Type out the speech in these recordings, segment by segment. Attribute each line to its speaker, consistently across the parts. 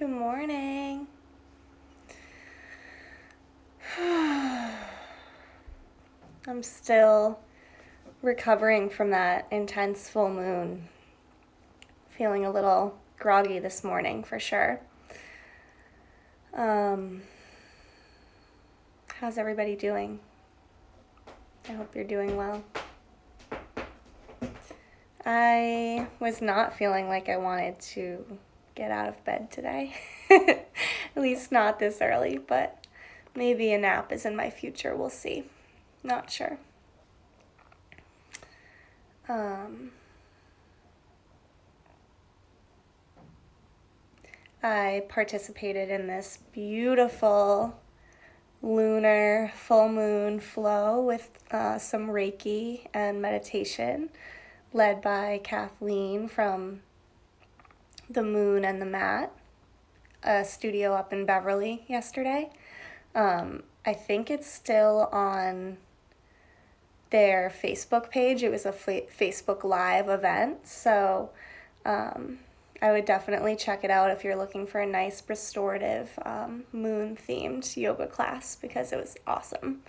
Speaker 1: Good morning. I'm still recovering from that intense full moon. Feeling a little groggy this morning for sure. How's everybody doing? I hope you're doing well. I was not feeling like I wanted to get out of bed today. At least not this early, but maybe a nap is in my future. We'll see. Not sure. I participated in this beautiful lunar full moon flow with some Reiki and meditation led by Kathleen from the Moon and the Mat, a studio up in Beverly yesterday. I think it's still on their Facebook page. It was a Facebook Live event, so I would definitely check it out if you're looking for a nice restorative moon-themed yoga class because it was awesome.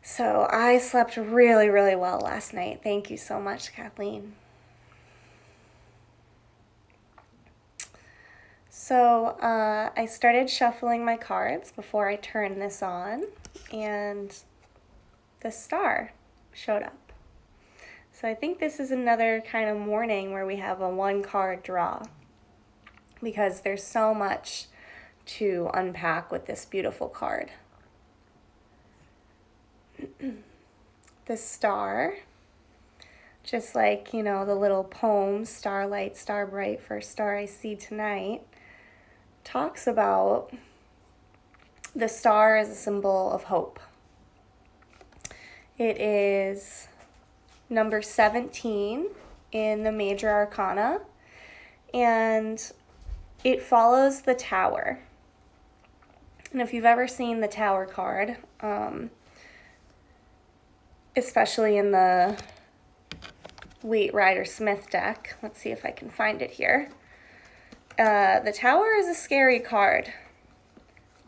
Speaker 1: So I slept really, really well last night. Thank you so much, Kathleen. So I started shuffling my cards before I turned this on, and the star showed up. So I think this is another kind of morning where we have a one-card draw because there's so much to unpack with this beautiful card. The star, just like, the little poem, Starlight, Star Bright, First Star I See Tonight, talks about the star as a symbol of hope. It is number 17 in the major arcana, and it follows the tower. And if you've ever seen the tower card, especially in the Waite Rider Smith deck, let's see if I can find it here. The tower is a scary card.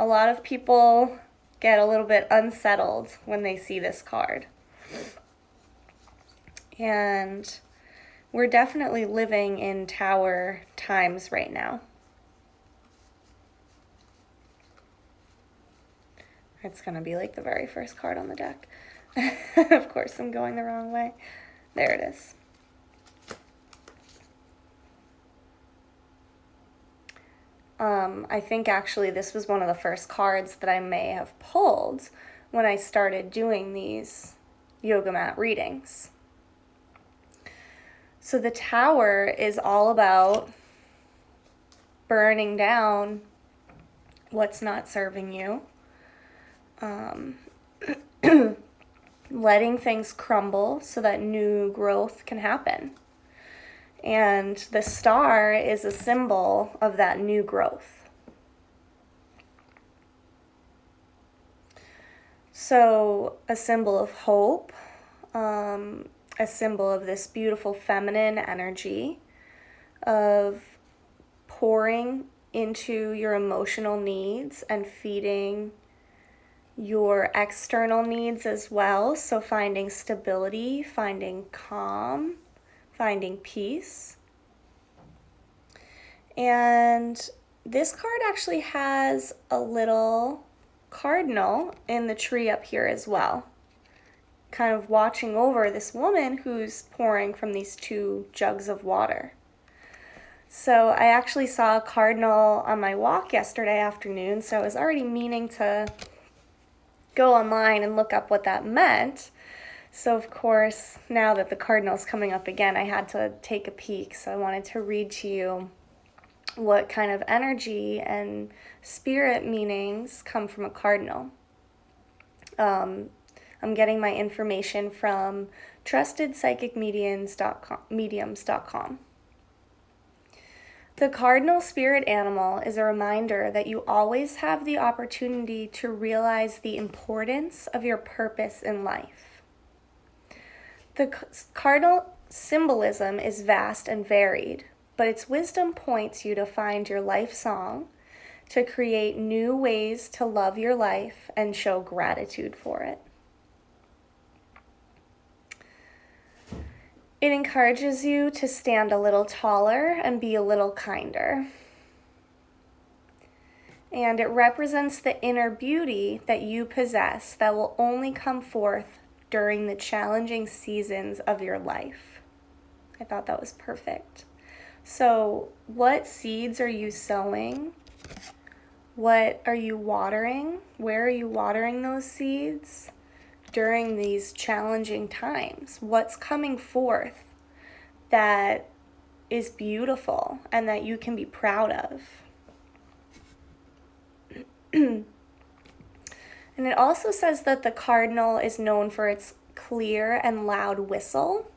Speaker 1: A lot of people get a little bit unsettled when they see this card. And we're definitely living in tower times right now. It's going to be like the very first card on the deck. Of course, I'm going the wrong way. There it is. I think actually this was one of the first cards that I may have pulled when I started doing these yoga mat readings. So the tower is all about burning down what's not serving you, letting things crumble so that new growth can happen. And the star is a symbol of that new growth. So a symbol of hope, a symbol of this beautiful feminine energy of pouring into your emotional needs and feeding your external needs as well. So finding stability, finding calm, finding peace. And this card actually has a little cardinal in the tree up here as well, kind of watching over this woman who's pouring from these two jugs of water. So I actually saw a cardinal on my walk yesterday afternoon, so I was already meaning to go online and look up what that meant. So of course, now that the cardinal's coming up again, I had to take a peek. So I wanted to read to you what kind of energy and spirit meanings come from a cardinal. I'm getting my information from trustedpsychicmediums.com. The cardinal spirit animal is a reminder that you always have the opportunity to realize the importance of your purpose in life. The cardinal symbolism is vast and varied, but its wisdom points you to find your life song, to create new ways to love your life and show gratitude for it. It encourages you to stand a little taller and be a little kinder. And it represents the inner beauty that you possess that will only come forth during the challenging seasons of your life. I thought that was perfect. So, what seeds are you sowing? What are you watering? Where are you watering those seeds during these challenging times? What's coming forth that is beautiful and that you can be proud of? And it also says that the cardinal is known for its clear and loud whistle,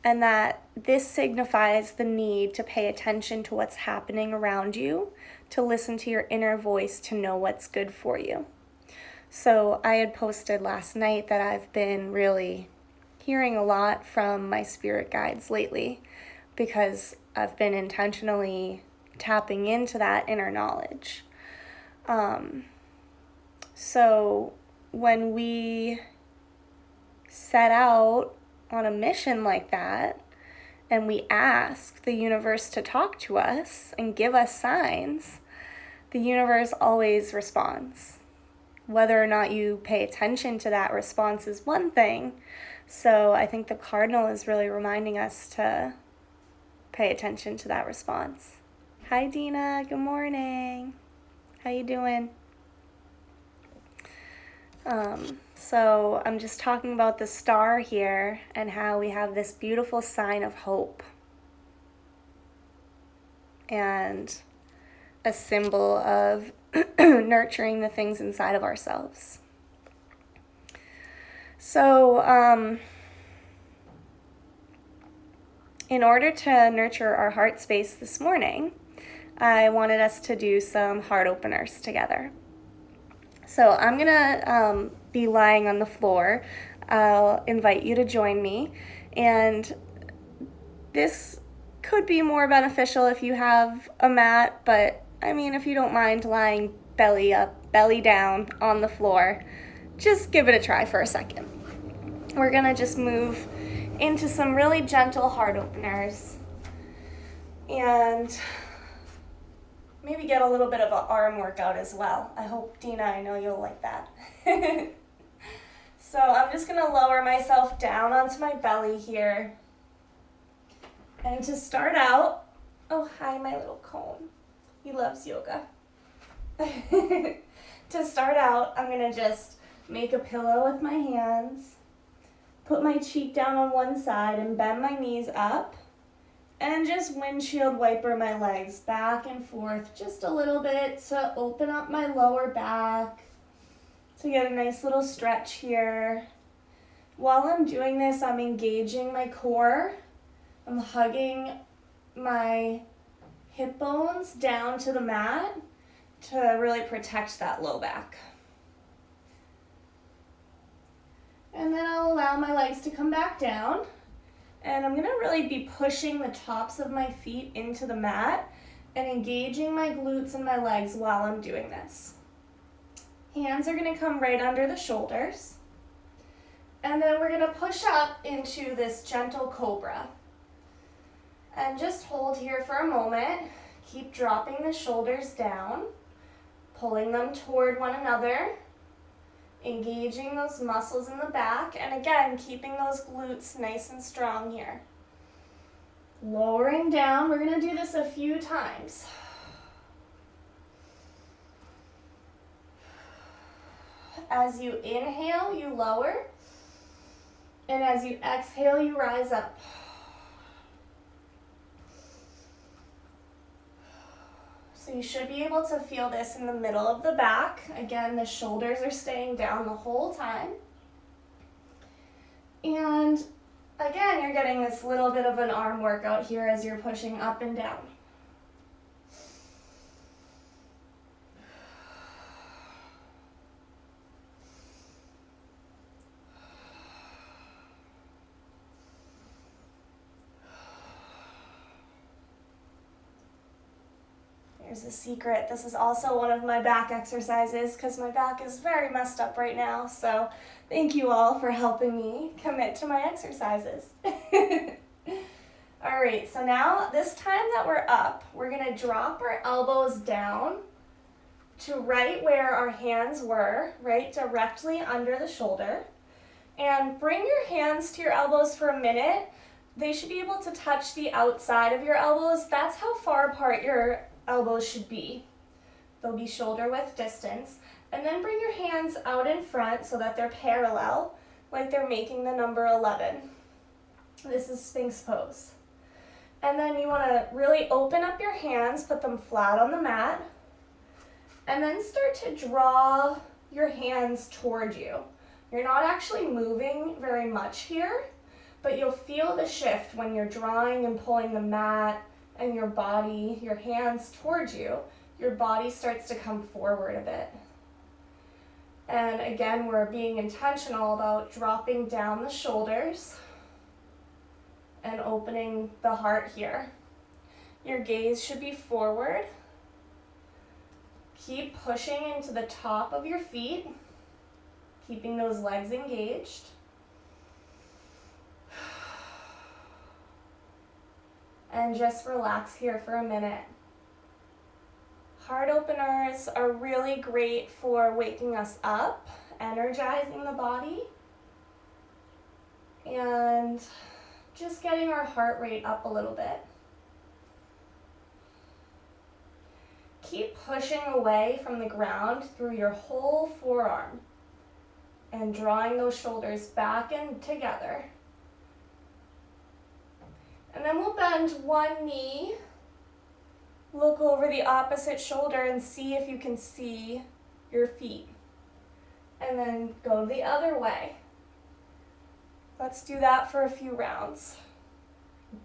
Speaker 1: and that this signifies the need to pay attention to what's happening around you, to listen to your inner voice, to know what's good for you. So I had posted last night that I've been really hearing a lot from my spirit guides lately because I've been intentionally tapping into that inner knowledge. So when we set out on a mission like that and we ask the universe to talk to us and give us signs, the universe always responds. Whether or not you pay attention to that response is one thing. So I think the cardinal is really reminding us to pay attention to that response. Hi, Dina. Good morning. How you doing? So I'm just talking about the star here and how we have this beautiful sign of hope and a symbol of nurturing the things inside of ourselves. So in order to nurture our heart space this morning, I wanted us to do some heart openers together. So I'm going to be lying on the floor. I'll invite you to join me. And this could be more beneficial if you have a mat, but I mean, if you don't mind lying belly up, belly down on the floor, just give it a try for a second. We're going to just move into some really gentle heart openers. And maybe get a little bit of an arm workout as well. I hope, Dina, I know you'll like that. So I'm just going to lower myself down onto my belly here. And to start out, oh, hi, my little cone. He loves yoga. To start out, I'm going to just make a pillow with my hands, put my cheek down on one side and bend my knees up. And just windshield wiper my legs back and forth just a little bit to open up my lower back, to get a nice little stretch here. While I'm doing this, I'm engaging my core. I'm hugging my hip bones down to the mat to really protect that low back. And then I'll allow my legs to come back down. And I'm going to really be pushing the tops of my feet into the mat and engaging my glutes and my legs while I'm doing this. Hands are going to come right under the shoulders. And then we're going to push up into this gentle cobra. And just hold here for a moment. Keep dropping the shoulders down, pulling them toward one another. Engaging those muscles in the back, and again, keeping those glutes nice and strong here. Lowering down, we're going to do this a few times. As you inhale, you lower, and as you exhale, you rise up. So you should be able to feel this in the middle of the back. Again, the shoulders are staying down the whole time. And again, you're getting this little bit of an arm workout here as you're pushing up and down. Here's a secret. This is also one of my back exercises because my back is very messed up right now. So thank you all for helping me commit to my exercises. All right, so now this time that we're up, we're gonna drop our elbows down to right where our hands were, right directly under the shoulder. And bring your hands to your elbows for a minute. They should be able to touch the outside of your elbows. That's how far apart your elbows should be. They'll be shoulder width distance. And then bring your hands out in front so that they're parallel, like they're making the number 11. This is Sphinx pose. And then you want to really open up your hands, put them flat on the mat, and then start to draw your hands toward you. You're not actually moving very much here, but you'll feel the shift when you're drawing and pulling the mat and your body, your hands towards you. Your body starts to come forward a bit. And again, we're being intentional about dropping down the shoulders and opening the heart here. Your gaze should be forward. Keep pushing into the top of your feet, keeping those legs engaged. And just relax here for a minute. Heart openers are really great for waking us up, energizing the body, and just getting our heart rate up a little bit. Keep pushing away from the ground through your whole forearm and drawing those shoulders back and together. And then we'll bend one knee, look over the opposite shoulder and see if you can see your feet. And then go the other way. Let's do that for a few rounds.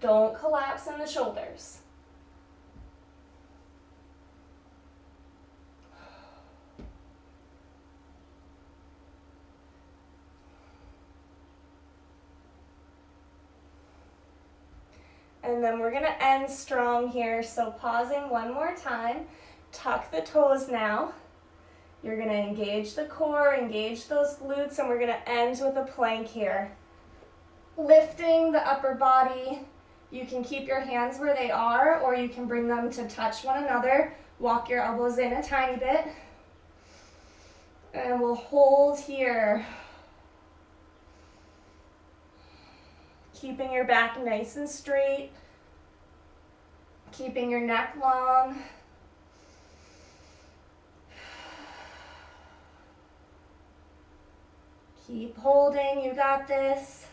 Speaker 1: Don't collapse in the shoulders. And then we're gonna end strong here, so pausing one more time. Tuck the toes now. You're gonna engage the core, engage those glutes, and we're gonna end with a plank here. Lifting the upper body. You can keep your hands where they are, or you can bring them to touch one another. Walk your elbows in a tiny bit. And we'll hold here. Keeping your back nice and straight. Keeping your neck long. Keep holding, you got this.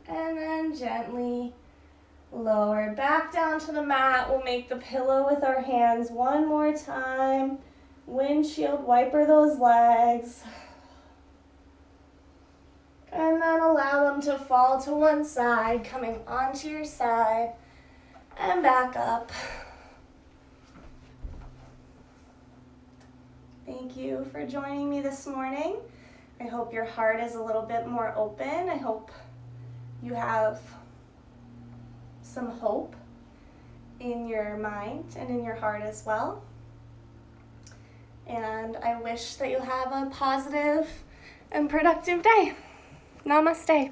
Speaker 1: And then gently lower back down to the mat. We'll make the pillow with our hands one more time. Windshield wiper those legs. And then allow them to fall to one side, coming onto your side and back up. Thank you for joining me this morning. I hope your heart is a little bit more open. I hope you have some hope in your mind and in your heart as well. And I wish that you'll have a positive and productive day. Namaste.